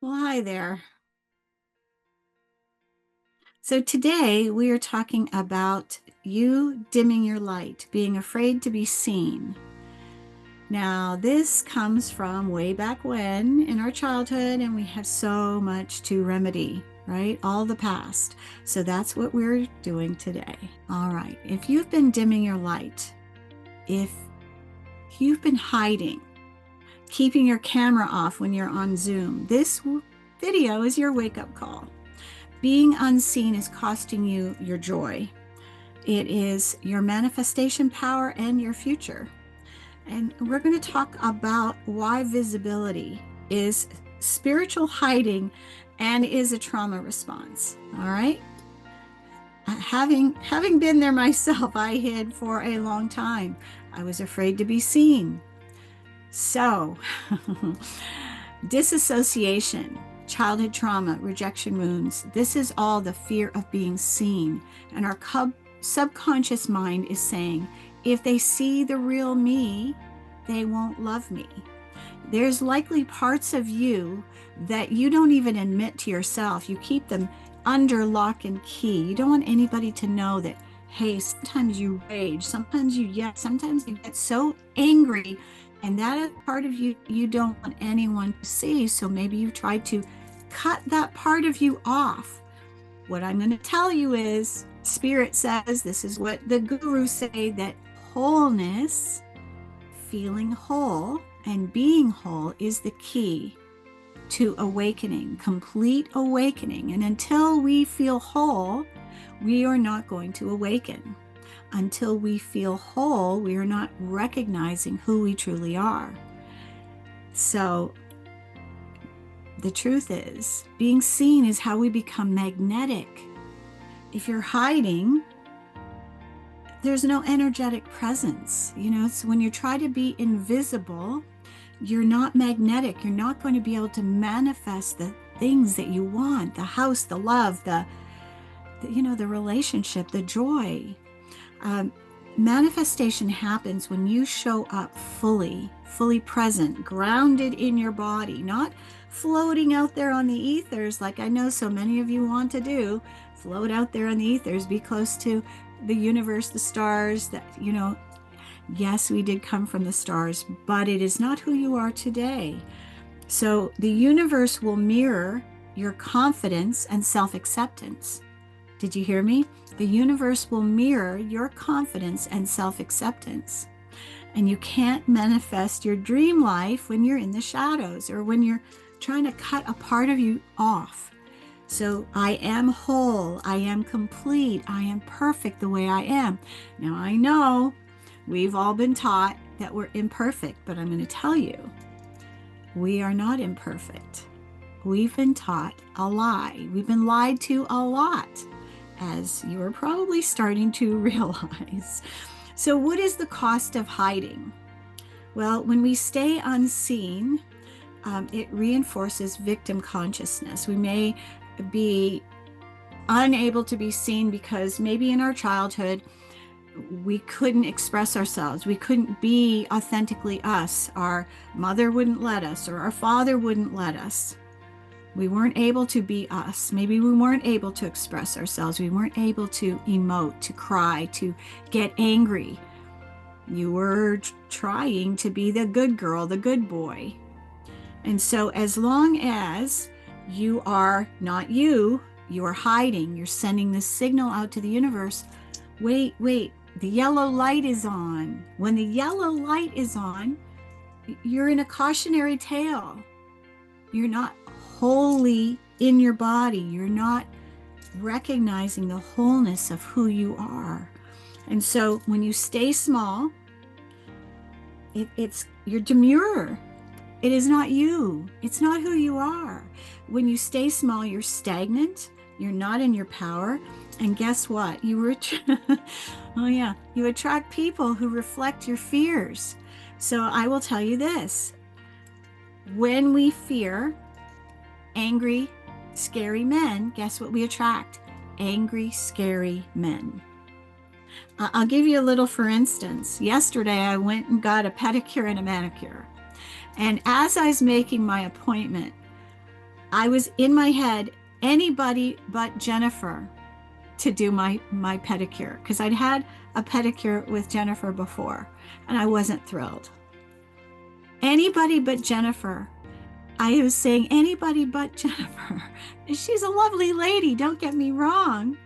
Well, hi there. So today we are talking about you dimming your light, being afraid to be seen. Now, this comes from way back when in our childhood, and we have so much to remedy, right? All the past. So that's what we're doing today. All right. If you've been dimming your light, if you've been hiding, keeping your camera off when you're on Zoom, this video is your wake up call. Being unseen is costing you your joy. It is your manifestation power and your future. And we're going to talk about why visibility is spiritual hiding and is a trauma response. All right. Having been there myself, I hid for a long time. I was afraid to be seen. So, dissociation, childhood trauma, rejection wounds, this is all the fear of being seen. And our subconscious mind is saying, if they see the real me, they won't love me. There's likely parts of you that you don't even admit to yourself. You keep them under lock and key. You don't want anybody to know that, hey, sometimes you rage, sometimes you yell, sometimes you get so angry. And that is part of you you don't want anyone to see. So maybe you try to cut that part of you off. What I'm going to tell you is Spirit says, this is what the gurus say, that wholeness, feeling whole and being whole is the key to awakening, complete awakening. And until we feel whole, we are not going to awaken. Until we feel whole, we are not recognizing who we truly are. So the truth is, being seen is how we become magnetic. If you're hiding, there's no energetic presence. It's when you try to be invisible, you're not magnetic. You're not going to be able to manifest the things that you want, the house, the love, the relationship, the joy. Manifestation happens when you show up fully present, grounded in your body, not floating out there on the ethers like I know so many of you want to do. Float out there on the ethers, be close to the universe, the stars, yes, we did come from the stars, but it is not who you are today. So the universe will mirror your confidence and self-acceptance. Did you hear me? The universe will mirror your confidence and self-acceptance. And you can't manifest your dream life when you're in the shadows or when you're trying to cut a part of you off. So I am whole, I am complete, I am perfect the way I am. Now I know we've all been taught that we're imperfect, but I'm going to tell you, we are not imperfect. We've been taught a lie. We've been lied to a lot, as you are probably starting to realize. So what is the cost of hiding? Well, when we stay unseen, it reinforces victim consciousness. We may be unable to be seen because maybe in our childhood, we couldn't express ourselves. We couldn't be authentically us. Our mother wouldn't let us, or our father wouldn't let us. We weren't able to be us. Maybe we weren't able to express ourselves. We weren't able to emote, to cry, to get angry. You were trying to be the good girl, the good boy. And so as long as you are not you, you are hiding, you're sending this signal out to the universe. Wait, the yellow light is on. When the yellow light is on, you're in a cautionary tale. You're not wholly in your body. You're not recognizing the wholeness of who you are. And so when you stay small, you're demure. It is not you. It's not who you are. When you stay small, you're stagnant. You're not in your power. And guess what? Oh yeah, you attract people who reflect your fears. So I will tell you this. When we fear angry, scary men, guess what we attract? Angry, scary men. I'll give you a little for instance. Yesterday, I went and got a pedicure and a manicure. And as I was making my appointment, I was in my head, anybody but Jennifer to do my pedicure, because I'd had a pedicure with Jennifer before and I wasn't thrilled. Anybody but Jennifer. I was saying anybody but Jennifer. She's a lovely lady, don't get me wrong.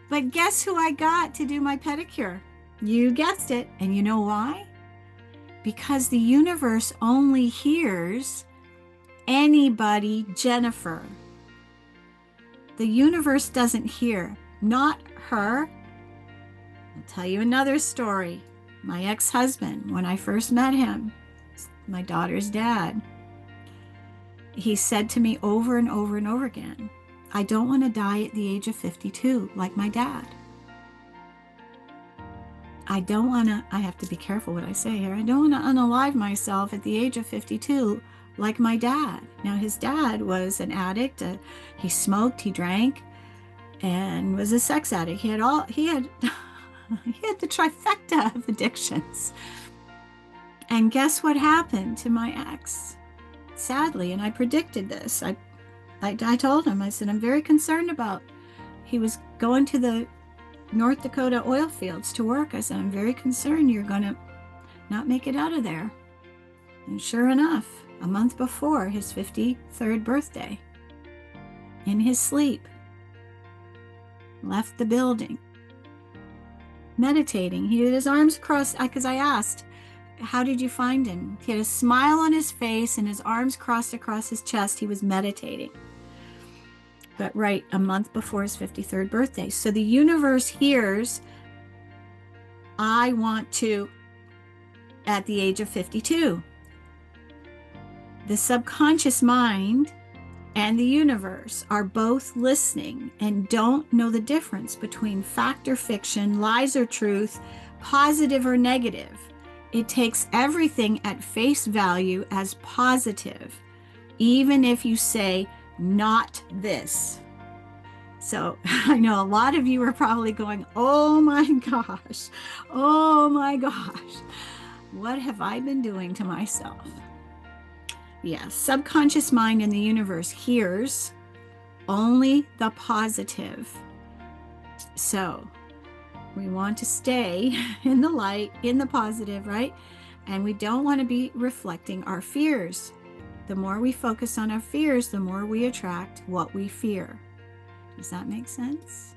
But guess who I got to do my pedicure? You guessed it. And you know why? Because the universe only hears anybody Jennifer. The universe doesn't hear, not her. I'll tell you another story. My ex-husband, when I first met him, my daughter's dad, he said to me over and over and over again, I don't want to die at the age of 52 like my dad. I don't want to, I have to be careful what I say here. I don't want to unalive myself at the age of 52 like my dad. Now, his dad was an addict. He smoked, he drank, and was a sex addict. He had the trifecta of addictions. And guess what happened to my ex? Sadly, and I predicted this. I told him, I said, I'm very concerned about, he was going to the North Dakota oil fields to work. I said, I'm very concerned you're going to not make it out of there. And sure enough, a month before his 53rd birthday, in his sleep, left the building, meditating. He had his arms crossed, because I asked, how did you find him? He had a smile on his face and his arms crossed across his chest. He was meditating. But right a month before his 53rd birthday. So the universe hears, I want to, at the age of 52. The subconscious mind and the universe are both listening and don't know the difference between fact or fiction, lies or truth, positive or negative. It takes everything at face value as positive, even if you say, not this. So I know a lot of you are probably going, oh my gosh, what have I been doing to myself? Yes, subconscious mind in the universe hears only the positive. So we want to stay in the light, in the positive, right? And we don't want to be reflecting our fears. The more we focus on our fears, the more we attract what we fear. Does that make sense?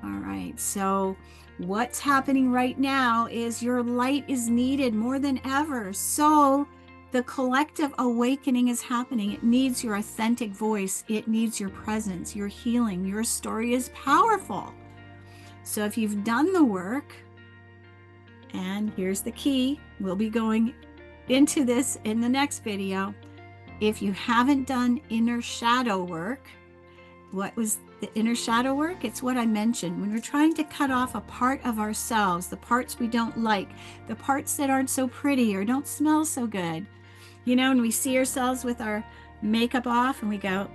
All right, so what's happening right now is your light is needed more than ever. So the collective awakening is happening. It needs your authentic voice. It needs your presence, your healing. Your story is powerful. So if you've done the work, and here's the key, we'll be going into this in the next video. If you haven't done inner shadow work, what was the inner shadow work? It's what I mentioned. When we're trying to cut off a part of ourselves, the parts we don't like, the parts that aren't so pretty or don't smell so good, you know, and we see ourselves with our makeup off and we go,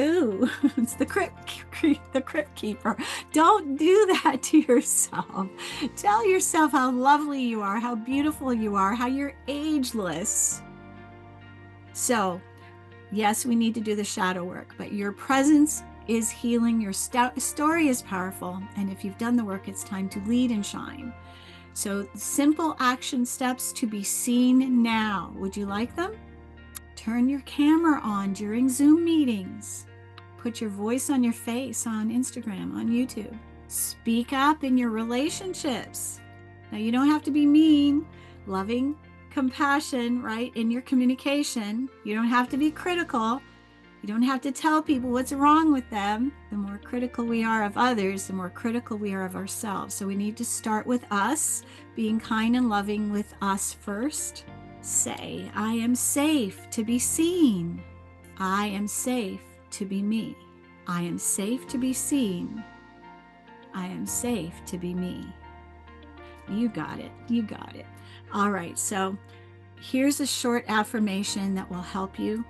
ooh, it's the crypt keeper. Don't do that to yourself. Tell yourself how lovely you are, how beautiful you are, how you're ageless. So, yes, we need to do the shadow work, but your presence is healing. Your story is powerful. And if you've done the work, it's time to lead and shine. So, simple action steps to be seen now. Would you like them? Turn your camera on during Zoom meetings. Put your voice on your face on Instagram, on YouTube. Speak up in your relationships. Now, you don't have to be mean, loving, compassion, right, in your communication. You don't have to be critical. You don't have to tell people what's wrong with them. The more critical we are of others, the more critical we are of ourselves. So we need to start with us, being kind and loving with us first. Say, I am safe to be seen. I am safe to be me. I am safe to be seen. I am safe to be me. You got it. You got it. All right. So here's a short affirmation that will help you.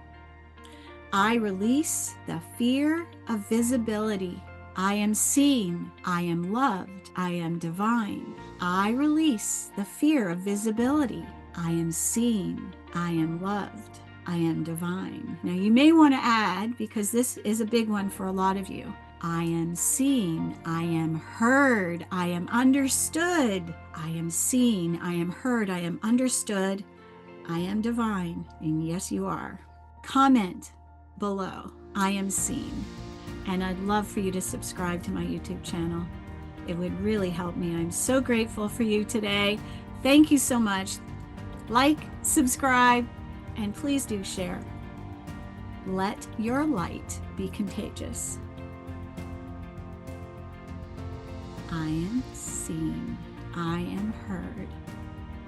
I release the fear of visibility. I am seen. I am loved. I am divine. I release the fear of visibility. I am seen. I am loved. I am divine. Now you may want to add, because this is a big one for a lot of you, I am seen, I am heard, I am understood. I am seen, I am heard, I am understood. I am divine, and yes, you are. Comment below, I am seen. And I'd love for you to subscribe to my YouTube channel. It would really help me. I'm so grateful for you today. Thank you so much. Like, subscribe, and please do share. Let your light be contagious. I am seen. I am heard.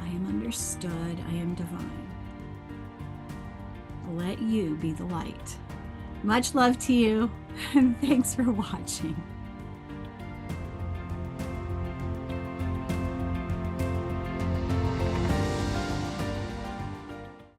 I am understood. I am divine. Let you be the light. Much love to you, and thanks for watching.